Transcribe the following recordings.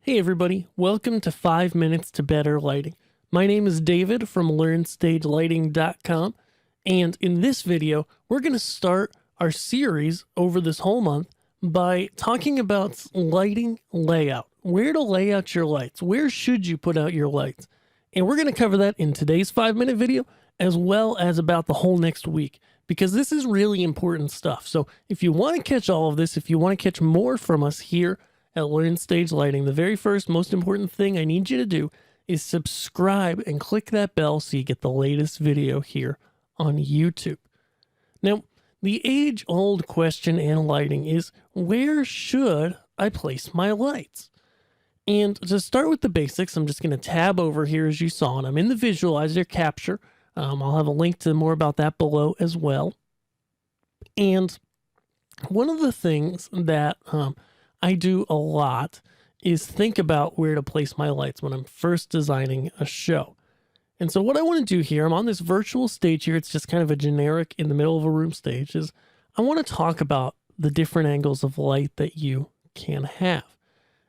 Hey everybody, welcome to 5 Minutes to Better Lighting. My name is David from LearnStageLighting.com, and in this video, we're going to start our series over this whole month by talking about lighting layout. Where to lay out your lights, where should you put out your lights? And we're going to cover that in today's 5-minute video, as well as about the whole next week, because this is really important stuff. So if you want to catch all of this, if you want to catch more from us here at Learn Stage Lighting, the very first most important thing I need you to do is subscribe and click that bell so you get the latest video here on YouTube. Now, the age-old question in lighting is, where should I place my lights? And to start with the basics, I'm just going to tab over here as you saw, and I'm in the visualizer capture. I'll have a link to more about that below as well. And one of the things that I do a lot is think about where to place my lights when I'm first designing a show. And so what I want to do here, I'm on this virtual stage here. It's just kind of a generic in the middle of a room stage. Is I want to talk about the different angles of light that you can have.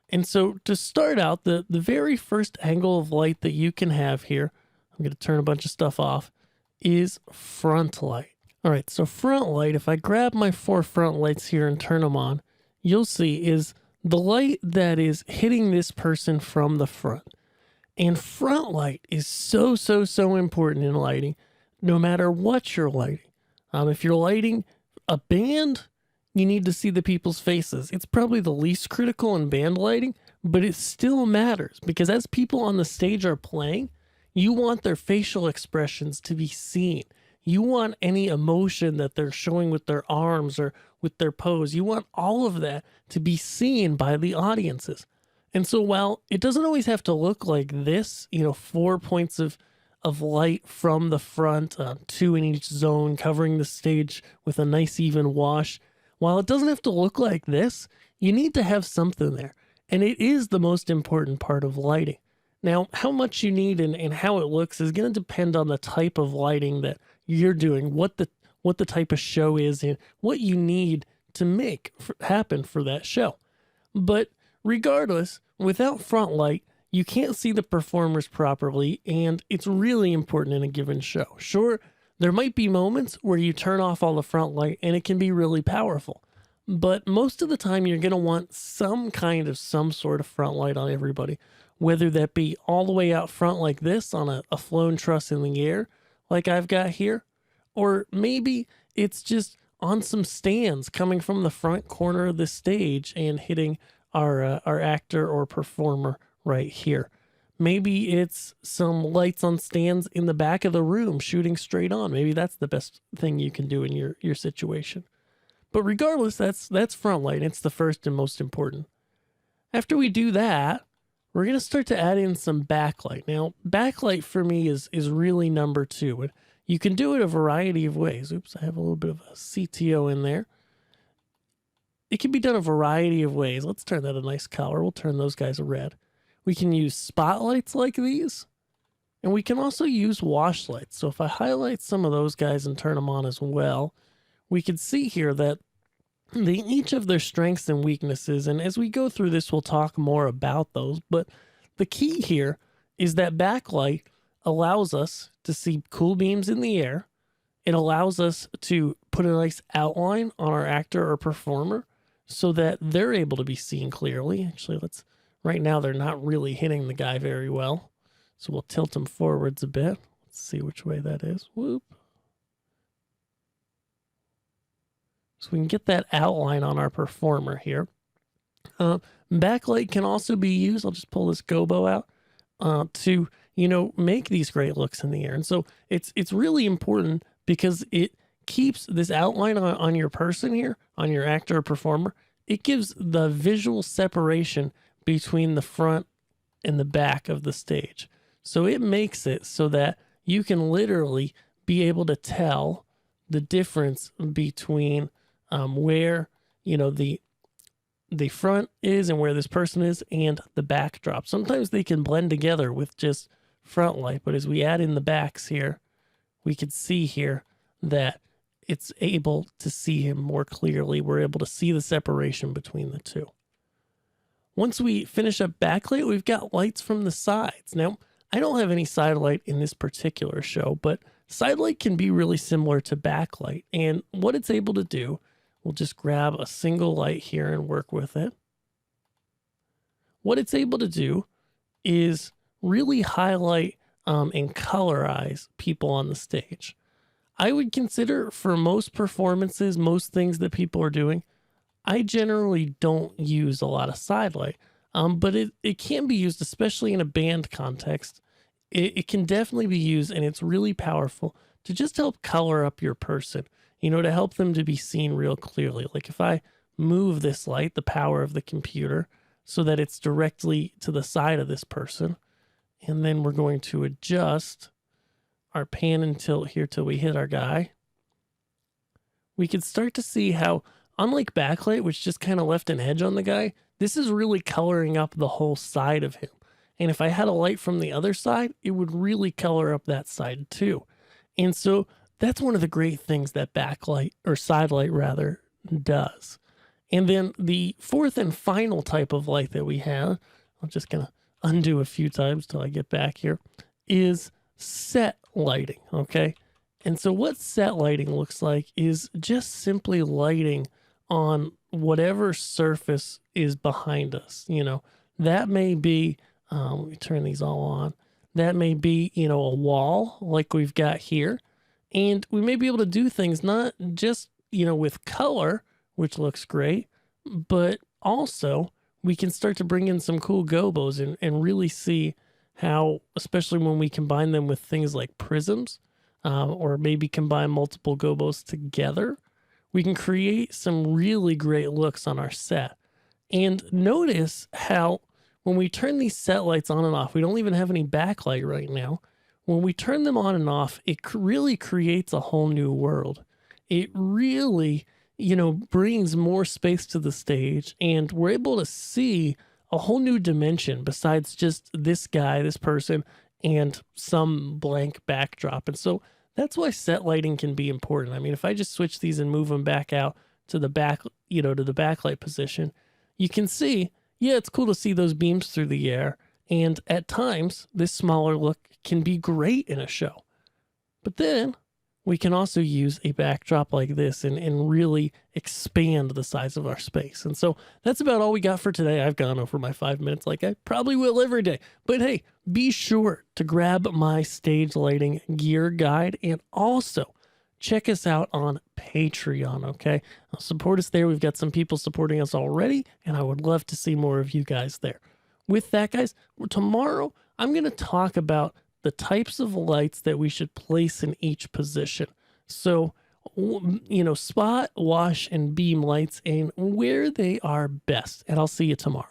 And so to start out, the very first angle of light that you can have here, I'm going to turn a bunch of stuff off, is front light. All right, so front light, if I grab my 4 front lights here and turn them on, you'll see is the light that is hitting this person from the front. And front light is so important in lighting, no matter what you're lighting. If you're lighting a band, you need to see the people's faces. It's probably the least critical in band lighting, but it still matters because as people on the stage are playing, you want their facial expressions to be seen. You want any emotion that they're showing with their arms or with their pose. You want all of that to be seen by the audiences. And so while it doesn't always have to look like this, 4 points of light from the front, 2 in each zone, covering the stage with a nice even wash. While it doesn't have to look like this, you need to have something there. And it is the most important part of lighting. Now, how much you need and how it looks is going to depend on the type of lighting that you're doing, what the type of show is, and what you need to make happen for that show. But regardless, without front light, you can't see the performers properly, and it's really important in a given show. Sure, there might be moments where you turn off all the front light, and it can be really powerful. But most of the time, you're going to want some sort of front light on everybody, whether that be all the way out front like this on a flown truss in the air, like I've got here, or maybe it's just on some stands coming from the front corner of the stage and hitting our actor or performer right here. Maybe it's some lights on stands in the back of the room shooting straight on. Maybe that's the best thing you can do in your situation. But regardless, that's front light. It's the first and most important. After we do that, we're going to start to add in some backlight. Now, backlight for me is really number 2. And you can do it a variety of ways. Oops, I have a little bit of a CTO in there. It can be done a variety of ways. Let's turn that a nice color. We'll turn those guys a red. We can use spotlights like these, and we can also use wash lights. So if I highlight some of those guys and turn them on as well, we can see here that they each have their strengths and weaknesses, and as we go through this, we'll talk more about those. But the key here is that backlight allows us to see cool beams in the air. It allows us to put a nice outline on our actor or performer so that they're able to be seen clearly. Actually, right now they're not really hitting the guy very well, so we'll tilt them forwards a bit. Let's see which way that is. Whoop. So we can get that outline on our performer here. Backlight can also be used, I'll just pull this gobo out, to make these great looks in the air. And so it's really important because it keeps this outline on your person here, on your actor or performer. It gives the visual separation between the front and the back of the stage. So it makes it so that you can literally be able to tell the difference between where the front is and where this person is and the backdrop. Sometimes they can blend together with just front light, but as we add in the backs here, we can see here that it's able to see him more clearly. We're able to see the separation between the two. Once we finish up backlight, we've got lights from the sides. Now, I don't have any side light in this particular show, but side light can be really similar to backlight. And what it's able to do, we'll just grab a single light here and work with it. What it's able to do is really highlight and colorize people on the stage. I would consider for most performances, most things that people are doing, I generally don't use a lot of side light, but it can be used, especially in a band context. It can definitely be used, and it's really powerful to just help color up your person, you know, to help them to be seen real clearly. Like if I move this light, the power of the computer, so that it's directly to the side of this person, and then we're going to adjust our pan and tilt here till we hit our guy, we can start to see how, unlike backlight, which just kind of left an edge on the guy, this is really coloring up the whole side of him. And if I had a light from the other side, it would really color up that side too. And so that's one of the great things that backlight, or side light rather, does. And then the fourth and final type of light that we have, I'm just going to undo a few times till I get back here, is set lighting, okay? And so what set lighting looks like is just simply lighting on whatever surface is behind us. You know, that may be, let me turn these all on. That may be, you know, a wall like we've got here. And we may be able to do things not just, you know, with color, which looks great, but also we can start to bring in some cool gobos and really see how, especially when we combine them with things like prisms, or maybe combine multiple gobos together, we can create some really great looks on our set. And notice how when we turn these set lights on and off, we don't even have any backlight right now. When we turn them on and off, it really creates a whole new world. It really, you know, brings more space to the stage, and we're able to see a whole new dimension besides just this guy, this person, and some blank backdrop. And so that's why set lighting can be important. I mean, if I just switch these and move them back out to the back, you know, to the backlight position, you can see, yeah, it's cool to see those beams through the air. And at times, this smaller look can be great in a show. But then we can also use a backdrop like this and really expand the size of our space. And so that's about all we got for today. I've gone over my 5 minutes like I probably will every day. But hey, be sure to grab my stage lighting gear guide, and also check us out on Patreon, okay? Support us there. We've got some people supporting us already, and I would love to see more of you guys there. With that, guys, tomorrow I'm going to talk about the types of lights that we should place in each position. So, you know, spot, wash, and beam lights and where they are best. And I'll see you tomorrow.